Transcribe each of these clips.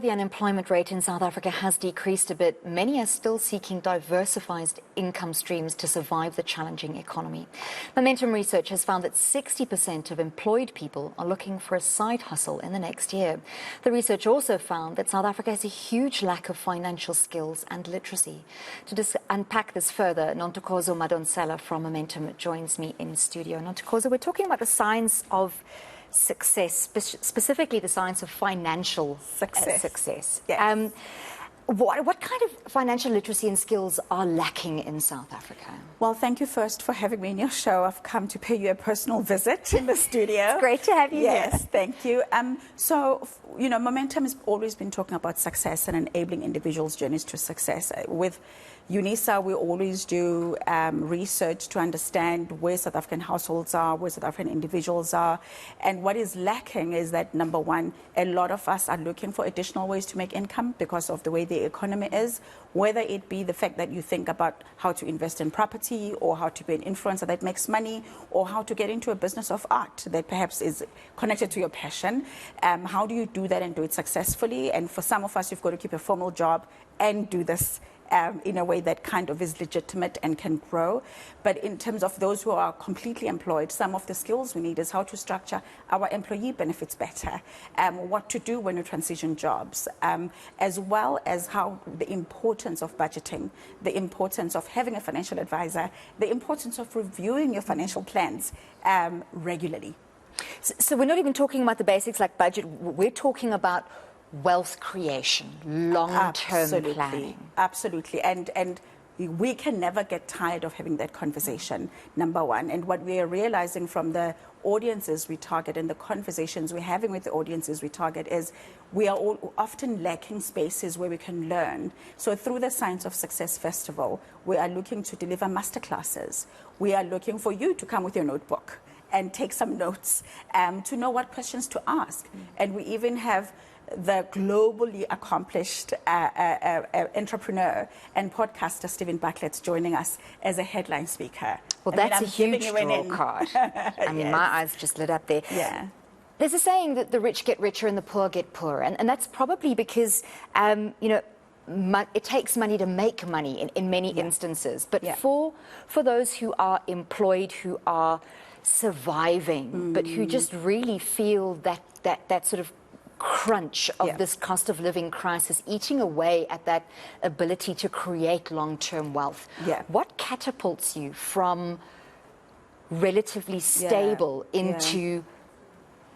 The unemployment rate in South Africa has decreased a bit. Many are still seeking diversified income streams to survive the challenging economy. Momentum Research has found that 60% of employed people are looking for a side hustle in the next year. The research also found that South Africa has a huge lack of financial skills and literacy. To unpack this further, Nontokozo Madonsela from Momentum joins me in studio. Nontokozo, we're talking about the science of success, specifically the science of financial success. Yes. What kind of financial literacy and skills are lacking in South Africa? Well, thank you first for having me in your show. I've come to pay you a personal visit in the studio. It's great to have you here. Yes, thank you. So, you know, Momentum has always been talking about success and enabling individuals' journeys to success. With UNISA, we always do research to understand where South African households are, where South African individuals are. And what is lacking is that, number one, a lot of us are looking for additional ways to make income because of the way the economy is, whether it be the fact that you think about how to invest in property or how to be an influencer that makes money or how to get into a business of art that perhaps is connected to your passion. How do you do that and do it successfully? And for some of us, you've got to keep a formal job and do this in a way that kind of is legitimate and can grow. But in terms of those who are completely employed, some of the skills we need is how to structure our employee benefits better, what to do when you transition jobs, as well as how the importance of budgeting, the importance of having a financial advisor, the importance of reviewing your financial plans regularly. So we're not even talking about the basics like budget, we're talking about wealth creation, long-term planning. Absolutely. And we can never get tired of having that conversation, number one. And what we are realizing from the audiences we target and the conversations we're having with the audiences we target is we are all often lacking spaces where we can learn. So through the Science of Success Festival, we are looking to deliver masterclasses. We are looking for you to come with your notebook and take some notes to know what questions to ask. And we even have the globally accomplished entrepreneur and podcaster Stephen Bucklett's joining us as a headline speaker. Well, that's a huge draw card. I mean, my eyes just lit up there. Yeah. There's a saying that the rich get richer and the poor get poorer, and that's probably because, you know, it takes money to make money in many instances. But for those who are employed, who are surviving, but who just really feel that sort of crunch of this cost of living crisis eating away at that ability to create long-term wealth. What catapults you from relatively stable into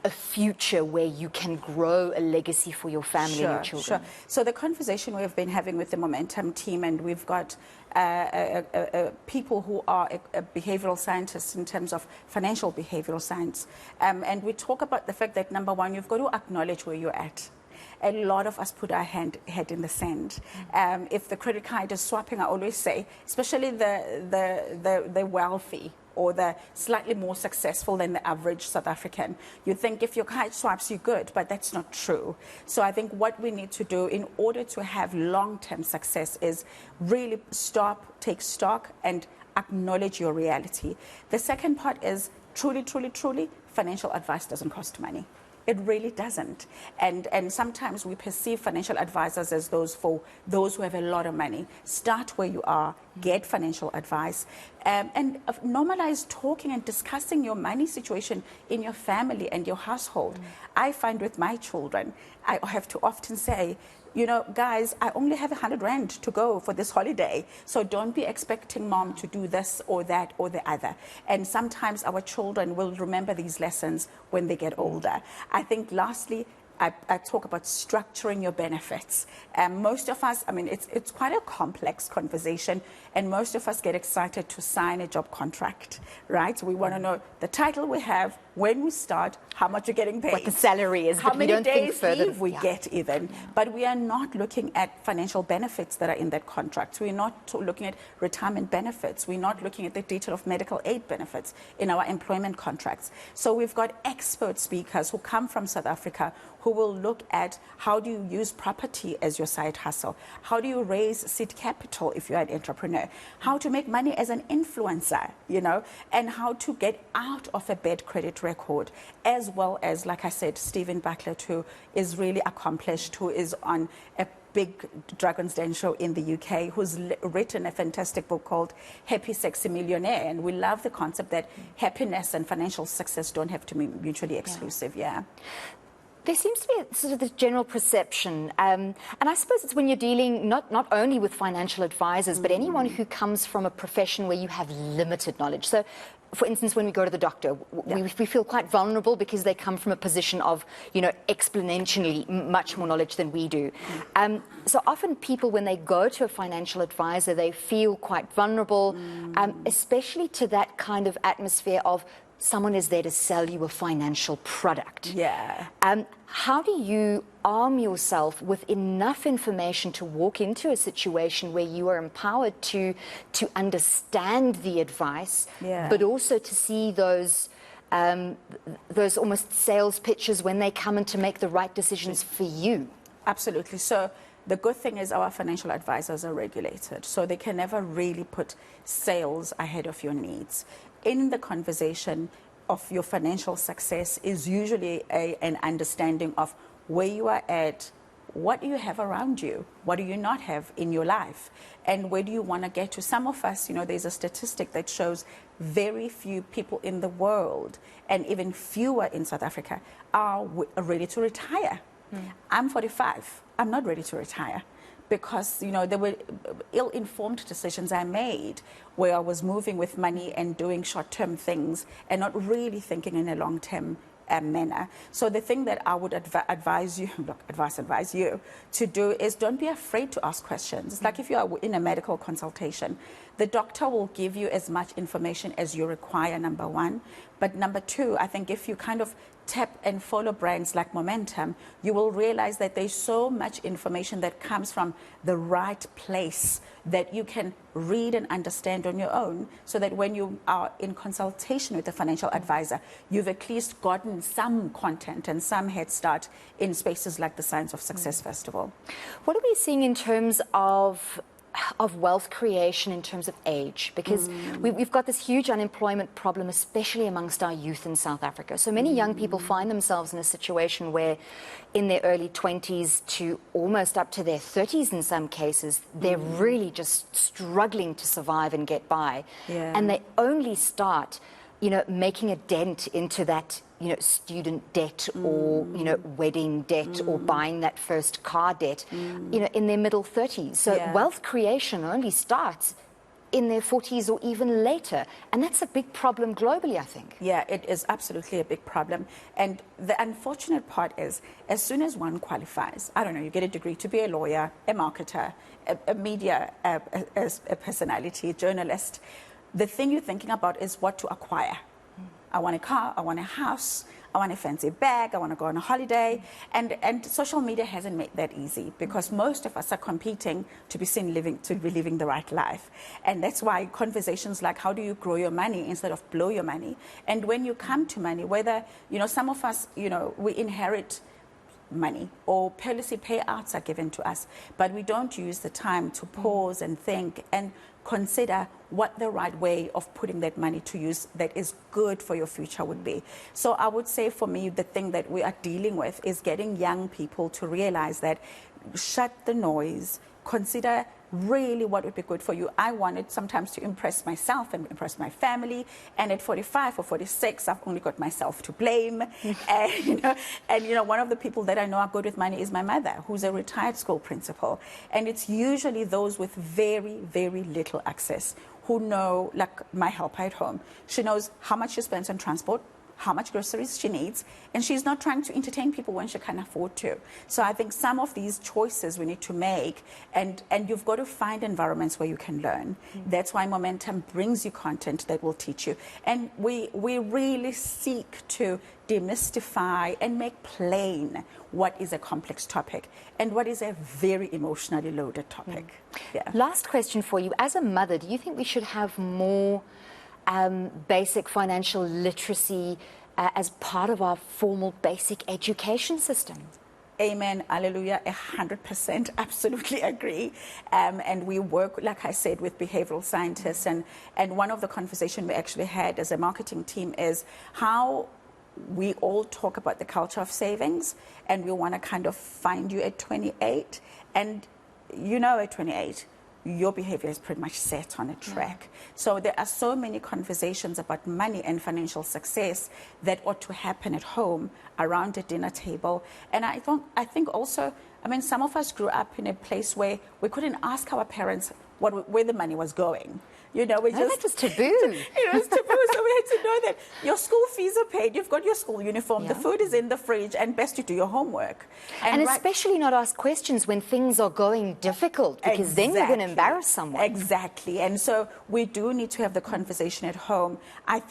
a future where you can grow a legacy for your family and your children? Sure. So the conversation we've been having with the Momentum team, and we've got people who are behavioral scientists in terms of financial behavioral science. And we talk about the fact that, number one, you've got to acknowledge where you're at. A lot of us put our head in the sand. If the credit card is swapping, I always say, especially the wealthy or the slightly more successful than the average South African, you think if your card swaps, you're good, but that's not true. So I think what we need to do in order to have long-term success is really stop, take stock, and acknowledge your reality. The second part is truly, financial advice doesn't cost money. It really doesn't. And sometimes we perceive financial advisors as those for those who have a lot of money. Start where you are, get financial advice, and normalize talking and discussing your money situation in your family and your household. I find with my children, I have to often say, you know, guys, I only have 100 rand to go for this holiday, so don't be expecting mom to do this or that or the other. And sometimes our children will remember these lessons when they get older. I think lastly, I talk about structuring your benefits. Most of us, I mean, it's quite a complex conversation, and most of us get excited to sign a job contract, right? We want to know the title we have, when we start, how much you're getting paid. What the salary is, how but many we don't think days further. leave we get even. But we are not looking at financial benefits that are in that contract. We're not looking at retirement benefits. We're not looking at the detail of medical aid benefits in our employment contracts. So we've got expert speakers who come from South Africa who will look at how do you use property as your side hustle? How do you raise seed capital if you're an entrepreneur? How to make money as an influencer, you know, and how to get out of a bad credit record, as well as, like I said, Stephen Bucklet, who is really accomplished, who is on a big Dragon's Den show in the UK, who's written a fantastic book called Happy Sexy Millionaire. And we love the concept that happiness and financial success don't have to be mutually exclusive. Yeah. There seems to be sort of this general perception, and I suppose it's when you're dealing not only with financial advisors, but anyone who comes from a profession where you have limited knowledge. So, for instance, when we go to the doctor, we feel quite vulnerable because they come from a position of, exponentially much more knowledge than we do. So often people, when they go to a financial advisor, they feel quite vulnerable, especially to that kind of atmosphere of someone is there to sell you a financial product. Yeah. How do you arm yourself with enough information to walk into a situation where you are empowered to understand the advice, but also to see those almost sales pitches when they come in to make the right decisions for you? Absolutely. So the good thing is our financial advisors are regulated, so they can never really put sales ahead of your needs. In the conversation of your financial success is usually an understanding of where you are at, what do you have around you, what do you not have in your life, and where do you want to get to. Some of us, there's a statistic that shows very few people in the world, and even fewer in South Africa, are ready to retire. I'm 45. I'm not ready to retire. Because, there were ill-informed decisions I made where I was moving with money and doing short-term things and not really thinking in a long-term manner. So the thing that I would advise you to do is don't be afraid to ask questions. It's like if you are in a medical consultation, the doctor will give you as much information as you require, number one. But number two, I think if you kind of tap and follow brands like Momentum, you will realize that there's so much information that comes from the right place that you can read and understand on your own, so that when you are in consultation with a financial advisor, you've at least gotten some content and some head start in spaces like the Science of Success Festival. What are we seeing in terms of wealth creation in terms of age? Because we've got this huge unemployment problem, especially amongst our youth in South Africa. So many young people find themselves in a situation where in their early 20s to almost up to their 30s in some cases, they're really just struggling to survive and get by. And they only start making a dent into that, student debt or, wedding debt or buying that first car debt, in their middle 30s. So wealth creation only starts in their 40s or even later. And that's a big problem globally, I think. Yeah, it is absolutely a big problem. And the unfortunate part is, as soon as one qualifies, I don't know, you get a degree to be a lawyer, a marketer, a media a personality, a journalist, the thing you're thinking about is what to acquire. I want a car, I want a house, I want a fancy bag, I want to go on a holiday. And social media hasn't made that easy, because most of us are competing to be living the right life. And that's why conversations like how do you grow your money instead of blow your money. And when you come to money, whether, some of us, we inherit money or policy payouts are given to us, but we don't use the time to pause and think and consider what the right way of putting that money to use that is good for your future would be. So I would say for me, the thing that we are dealing with is getting young people to realize that shut the noise, consider really what would be good for you. I wanted sometimes to impress myself and impress my family, and at 45 or 46 I've only got myself to blame. And one of the people that I know are good with money is my mother, who's a retired school principal, and it's usually those with very, very little access who know, like my helper at home, she knows how much she spends on transport, how much groceries she needs, and she's not trying to entertain people when she can afford to. So I think some of these choices we need to make, and you've got to find environments where you can learn. That's why Momentum brings you content that will teach you. And we really seek to demystify and make plain what is a complex topic and what is a very emotionally loaded topic. Last question for you. As a mother, do you think we should have more basic financial literacy as part of our formal basic education system? Amen, hallelujah, 100%, absolutely agree. And we work, like I said, with behavioral scientists. And one of the conversations we actually had as a marketing team is how we all talk about the culture of savings, and we want to kind of find you at 28, and at 28, your behavior is pretty much set on a track. Yeah. So there are so many conversations about money and financial success that ought to happen at home around a dinner table. And I think also, some of us grew up in a place where we couldn't ask our parents where the money was going. That was taboo. It was taboo, so we had to know that your school fees are paid, you've got your school uniform, the food is in the fridge, and best you do your homework. And especially not ask questions when things are going difficult, because then you're going to embarrass someone. Exactly, and so we do need to have the conversation at home. I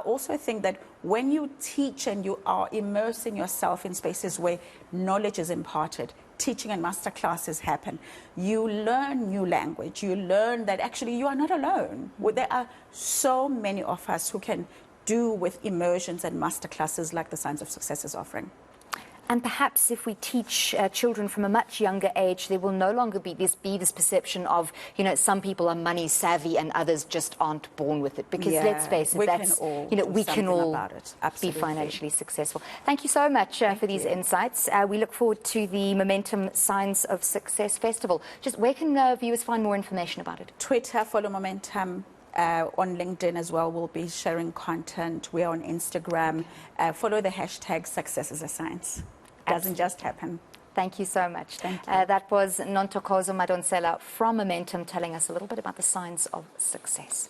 also think that when you teach and you are immersing yourself in spaces where knowledge is imparted, teaching and master classes happen, you learn new language. You learn that actually you are not alone. There are so many of us who can do with immersions and master classes like the Science of Success is offering. And perhaps if we teach children from a much younger age, there will no longer be this perception of, some people are money savvy and others just aren't born with it. Because let's face it, we can all be financially successful. Thank you so much for these insights. We look forward to the Momentum Signs of Success Festival. Just where can viewers find more information about it? Twitter, follow Momentum. On LinkedIn as well, we'll be sharing content. We're on Instagram. Follow the hashtag Success is a Science. Doesn't just happen. Thank you so much. Thank you. That was Nontokozo Madonsela from Momentum telling us a little bit about the science of success.